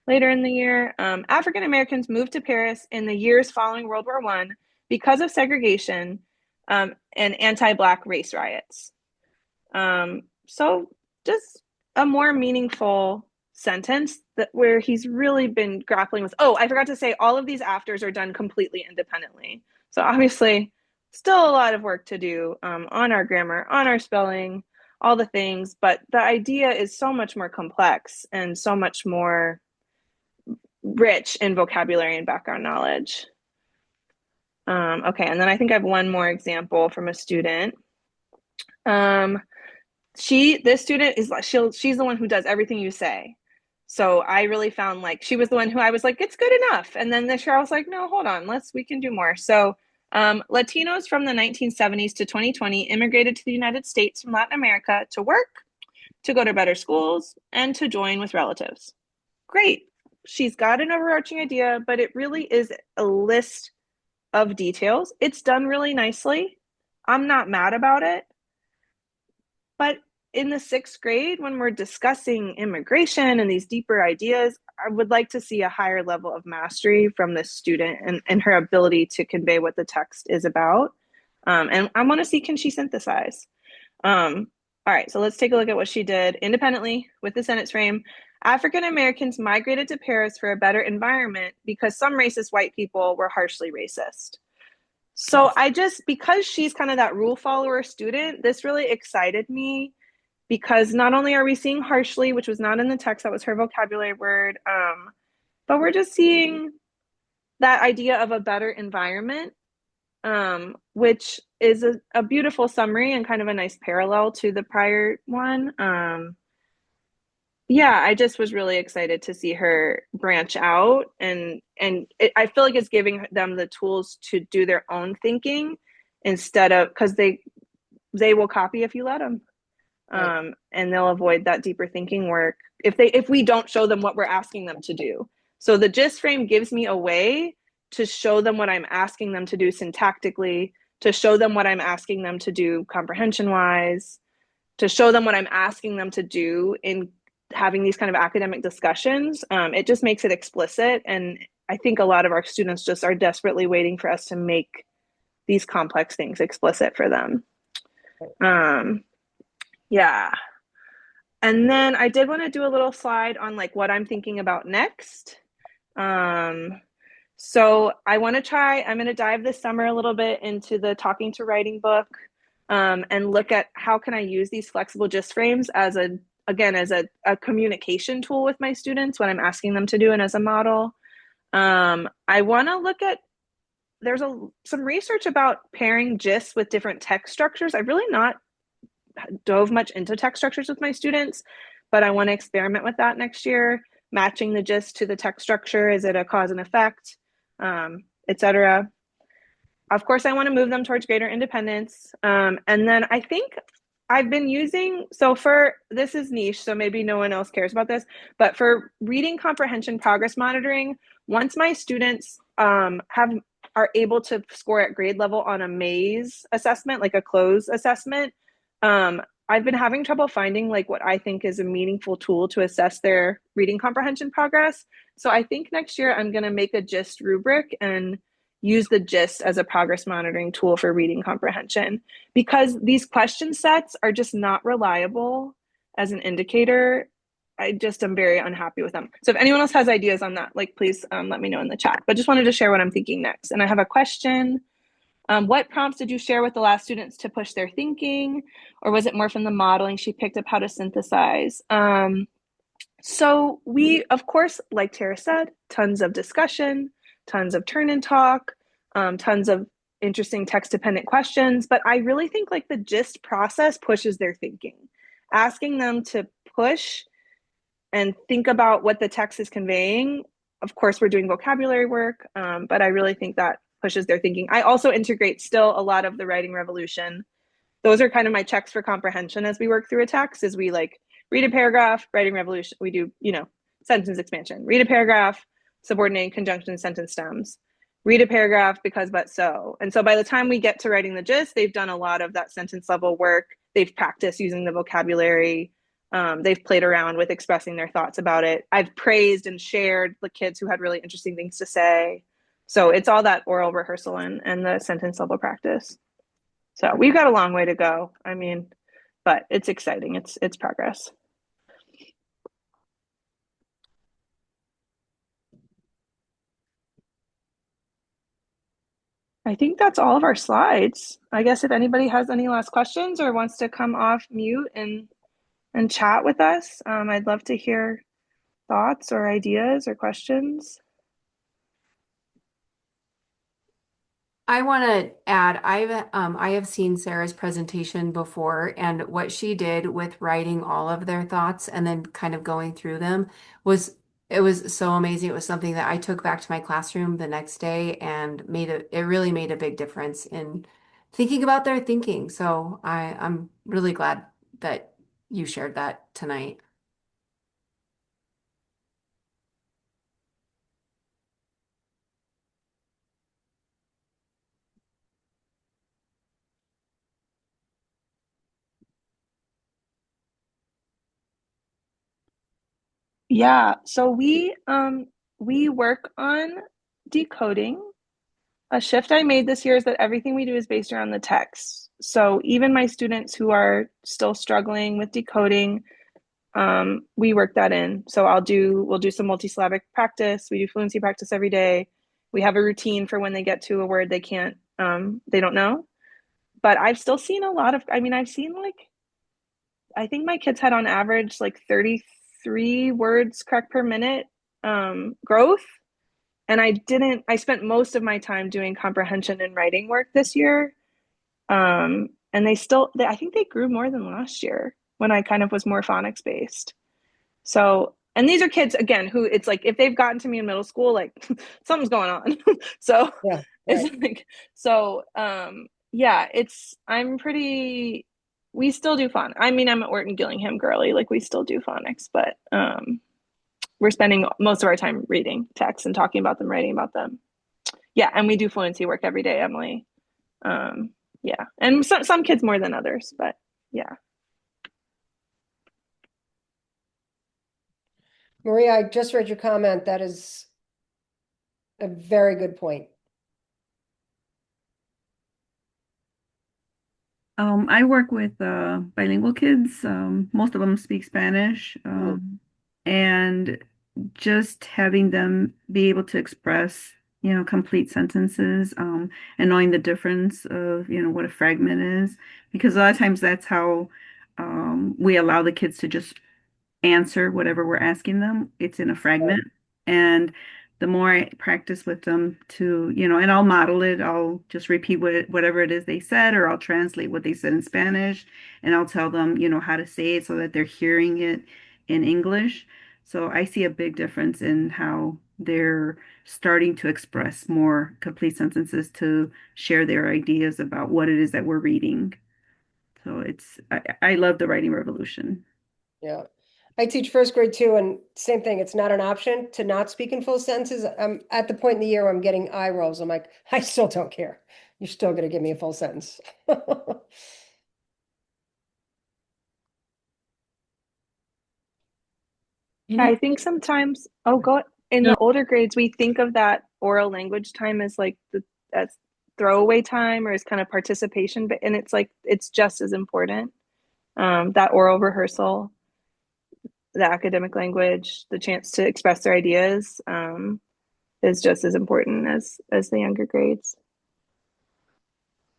Later in the year, African Americans moved to Paris in the years following World War I because of segregation and anti-Black race riots. So just a more meaningful sentence where he's really been grappling with, oh, I forgot to say, all of these afters are done completely independently. So obviously still a lot of work to do on our grammar, on our spelling, all the things, but the idea is so much more complex and so much more rich in vocabulary and background knowledge. Okay, and then I think I have one more example from a student. This student is she's the one who does everything you say. So I really found like she was the one who I was like, it's good enough. And then this year I was like, no, hold on, we can do more. So Latinos from the 1970s to 2020 immigrated to the United States from Latin America to work, to go to better schools, and to join with relatives. Great. She's got an overarching idea, but it really is a list of details. It's done really nicely. I'm not mad about it. But in the 6th grade, when we're discussing immigration and these deeper ideas, I would like to see a higher level of mastery from this student and her ability to convey what the text is about. And I want to see, can she synthesize? All right, so let's take a look at what she did independently with the sentence frame. African Americans migrated to Paris for a better environment because some racist white people were harshly racist. So because she's kind of that rule follower student, this really excited me because not only are we seeing harshly, which was not in the text, that was her vocabulary word, but we're just seeing that idea of a better environment, which is a beautiful summary and kind of a nice parallel to the prior one. Yeah, I just was really excited to see her branch out and I feel like it's giving them the tools to do their own thinking instead of, because they will copy if you let them. Right. And they'll avoid that deeper thinking work if we don't show them what we're asking them to do. So the gist frame gives me a way to show them what I'm asking them to do syntactically, to show them what I'm asking them to do comprehension wise, to show them what I'm asking them to do in having these kind of academic discussions. It just makes it explicit. And I think a lot of our students just are desperately waiting for us to make these complex things explicit for them. Yeah. And then I did want to do a little slide on like what I'm thinking about next. So I'm going to dive this summer a little bit into the Talking to Writing book and look at how can I use these flexible gist frames as a communication tool with my students, what I'm asking them to do and as a model. I want to look at, there's some research about pairing gists with different text structures. I've really not dove much into text structures with my students, but I want to experiment with that next year, matching the gist to the text structure. Is it a cause and effect, etc. Of course, I want to move them towards greater independence. And then I think I've been using, this is niche, so maybe no one else cares about this, but for reading comprehension progress monitoring, once my students are able to score at grade level on a maze assessment, like a cloze assessment, I've been having trouble finding like what I think is a meaningful tool to assess their reading comprehension progress. So I think next year I'm going to make a gist rubric and use the gist as a progress monitoring tool for reading comprehension, because these question sets are just not reliable as an indicator. I just am very unhappy with them. So if anyone else has ideas on that, like please let me know in the chat, but just wanted to share what I'm thinking next. And I have a question. What prompts did you share with the last students to push their thinking, or was it more from the modeling she picked up how to synthesize? So we, of course, like Tara said, tons of discussion, tons of turn and talk, tons of interesting text-dependent questions, but I really think like the gist process pushes their thinking. Asking them to push and think about what the text is conveying. Of course, we're doing vocabulary work, but I really think that pushes their thinking. I also integrate still a lot of the writing revolution. Those are kind of my checks for comprehension as we work through a text, is we like read a paragraph, writing revolution, we do, sentence expansion, read a paragraph, subordinating conjunction, sentence stems, read a paragraph because but so. And so by the time we get to writing the gist, they've done a lot of that sentence level work. They've practiced using the vocabulary. They've played around with expressing their thoughts about it. I've praised and shared the kids who had really interesting things to say. So it's all that oral rehearsal and the sentence level practice. So we've got a long way to go. I mean, but it's exciting. It's progress. I think that's all of our slides. I guess if anybody has any last questions or wants to come off mute and chat with us, I'd love to hear thoughts or ideas or questions. I want to add, I have seen Sarah's presentation before, and what she did with writing all of their thoughts and then kind of going through them was so amazing. It was something that I took back to my classroom the next day and it really made a big difference in thinking about their thinking. So I'm really glad that you shared that tonight. Yeah, so we work on decoding. A shift I made this year is that everything we do is based around the text. So even my students who are still struggling with decoding, we work that in. So we'll do some multisyllabic practice. We do fluency practice every day. We have a routine for when they get to a word they don't know. But I've still seen a lot of, I've seen I think my kids had on average like 33 words correct per minute growth. And I spent most of my time doing comprehension and writing work this year. And I think they grew more than last year when I kind of was more phonics based. So, and these are kids again who it's like if they've gotten to me in middle school, like something's going on. So Yeah, it's right. like yeah, we still do phonics. I'm at Wharton Gillingham girly, like we still do phonics, but we're spending most of our time reading texts and talking about them, writing about them. Yeah, and we do fluency work every day, Emily. Yeah, and some kids more than others, but yeah. Maria, I just read your comment. That is a very good point. I work with bilingual kids. Most of them speak Spanish, and just having them be able to express, complete sentences, and knowing the difference of, what a fragment is, because a lot of times that's how we allow the kids to just answer whatever we're asking them. It's in a fragment. And the more I practice with them and I'll model it, I'll just repeat whatever it is they said, or I'll translate what they said in Spanish, and I'll tell them, how to say it so that they're hearing it in English. So I see a big difference in how they're starting to express more complete sentences to share their ideas about what it is that we're reading. So I love the writing revolution. Yeah. I teach first grade too, and same thing. It's not an option to not speak in full sentences. I'm at the point in the year where I'm getting eye rolls. I'm like, I still don't care. You're still going to give me a full sentence. I think sometimes, in No, the older grades, we think of that oral language time as like as throwaway time or as kind of participation, and it's like it's just as important. That oral rehearsal, the academic language, the chance to express their ideas, is just as important as the younger grades.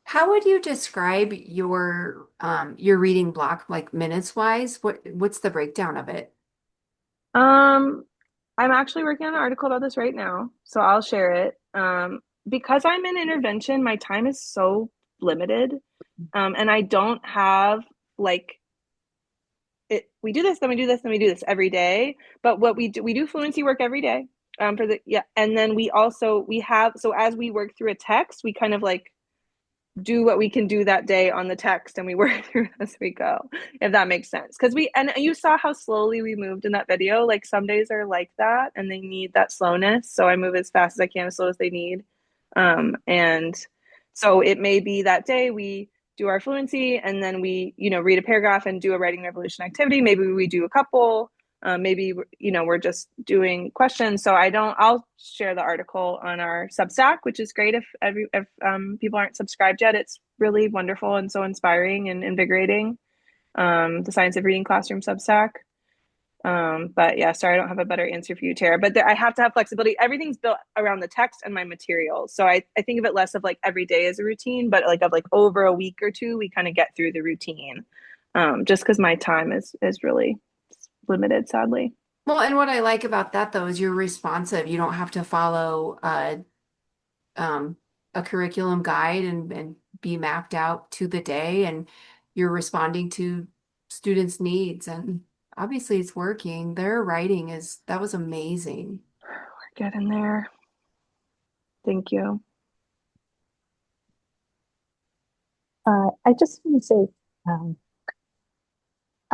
How would you describe your reading block, like minutes wise? What's the breakdown of it? Um, I'm actually working on an article about this right now, so I'll share it. Because I'm in intervention, my time is so limited, and I don't have like we do this, then we do this, then we do this every day. But what we do fluency work every day. And then we have, so as we work through a text, we kind of like do what we can do that day on the text, and we work through as we go, if that makes sense. Because and you saw how slowly we moved in that video. Like some days are like that and they need that slowness, so I move as fast as I can, as slow as they need. And so it may be that day we do our fluency, and then we read a paragraph and do a writing revolution activity. Maybe we do a couple. Maybe we're just doing questions. So I'll share the article on our Substack, which is great if people aren't subscribed yet. It's really wonderful and so inspiring and invigorating. The Science of Reading Classroom Substack. But yeah, sorry, I don't have a better answer for you, Tara. But I have to have flexibility. Everything's built around the text and my materials. So I think of it less of like every day as a routine, but like of like over a week or two, we kind of get through the routine. Just because my time is really limited, sadly. Well, and what I like about that though is you're responsive. You don't have to follow a curriculum guide and be mapped out to the day, and you're responding to students' needs. And obviously it's working. Their writing that was amazing. We're getting there. Thank you. I just want to say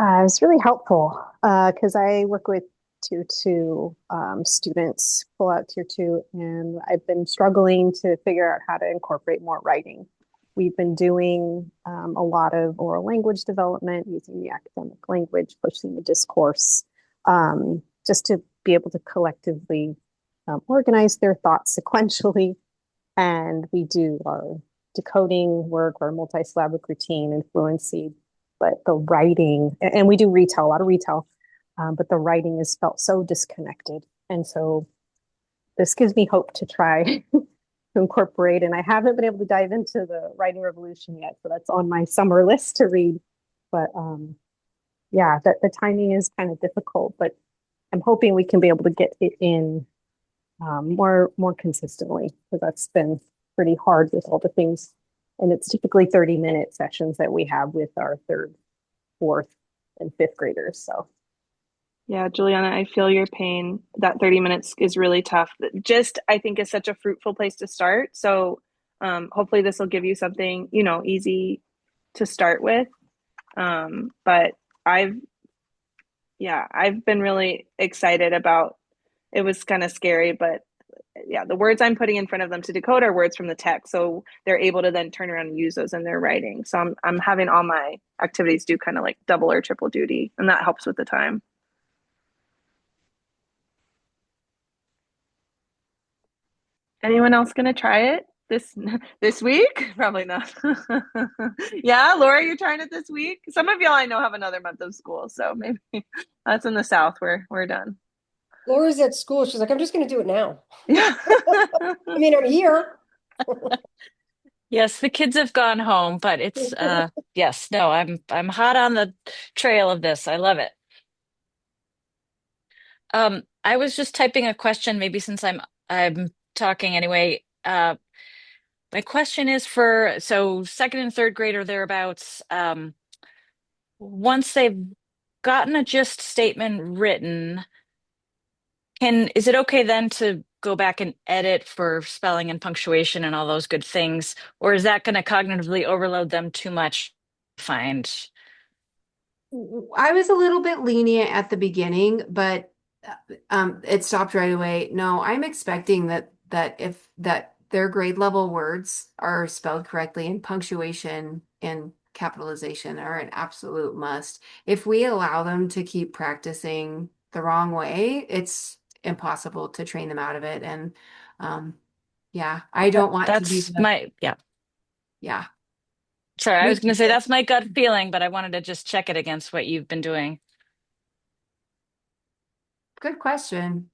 it was really helpful because I work with tier two students, full out tier two, and I've been struggling to figure out how to incorporate more writing. We've been doing a lot of oral language development using the academic language, pushing the discourse, just to be able to collectively organize their thoughts sequentially. And we do our decoding work, our multi-syllabic routine and fluency, but the writing, and we do retail, a lot of retail, but the writing has felt so disconnected. And so this gives me hope to try to incorporate, and I haven't been able to dive into the writing revolution yet, so that's on my summer list to read. But yeah, the timing is kind of difficult, but I'm hoping we can be able to get it in more consistently, because that's been pretty hard with all the things. And it's typically 30-minute sessions that we have with our third, fourth, and fifth graders. So yeah, Juliana, I feel your pain. That 30 minutes is really tough. I think is such a fruitful place to start. So hopefully this will give you something, easy to start with. But I've been really excited about, it was kind of scary, but yeah, the words I'm putting in front of them to decode are words from the text. So they're able to then turn around and use those in their writing. So I'm having all my activities do kind of like double or triple duty, and that helps with the time. Anyone else going to try it this week? Probably not. Yeah, Laura, you're trying it this week? Some of y'all I know have another month of school, so maybe that's in the South. We're done. Laura's at school. She's like, I'm just going to do it now. Yeah. I mean, I'm here. Yes, the kids have gone home, but it's yes, no, I'm hot on the trail of this. I love it. I was just typing a question, maybe since I'm talking anyway. My question is for second and third grade or thereabouts, once they've gotten a gist statement written, is it okay then to go back and edit for spelling and punctuation and all those good things, or is that going to cognitively overload them too much? Find I was a little bit lenient at the beginning, but it stopped right away. No, I'm expecting that their grade level words are spelled correctly, and punctuation and capitalization are an absolute must. If we allow them to keep practicing the wrong way, it's impossible to train them out of it. And yeah, I don't want to be that's my yeah. Sorry, I Me was going to too. say that's my gut feeling, but I wanted to just check it against what you've been doing. Good question.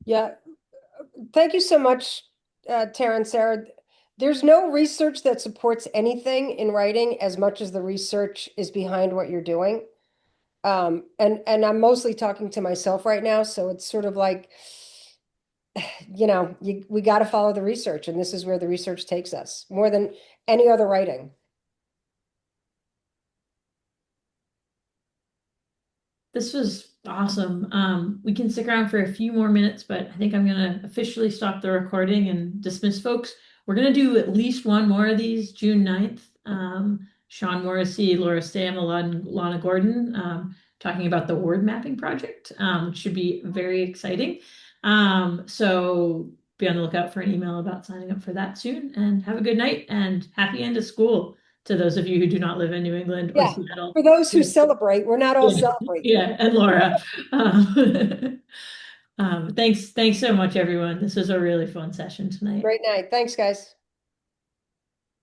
Yeah. Thank you so much, Tara and Sarah. There's no research that supports anything in writing as much as the research is behind what you're doing. And I'm mostly talking to myself right now, so it's sort of like, we got to follow the research, and this is where the research takes us more than any other writing. This was awesome. We can stick around for a few more minutes, but I think I'm gonna officially stop the recording and dismiss folks. We're gonna do at least one more of these June 9th. Sean Morrissey, Laura Stam, and Lana Gordon, talking about the word mapping project, which should be very exciting. So be on the lookout for an email about signing up for that soon, and have a good night and happy end of school to those of you who do not live in New England or Yeah, Seattle. for those who celebrate, we're not all Yeah, celebrating. yeah, and Laura. Thanks so much, everyone. This was a really fun session tonight. Great night. Thanks, guys.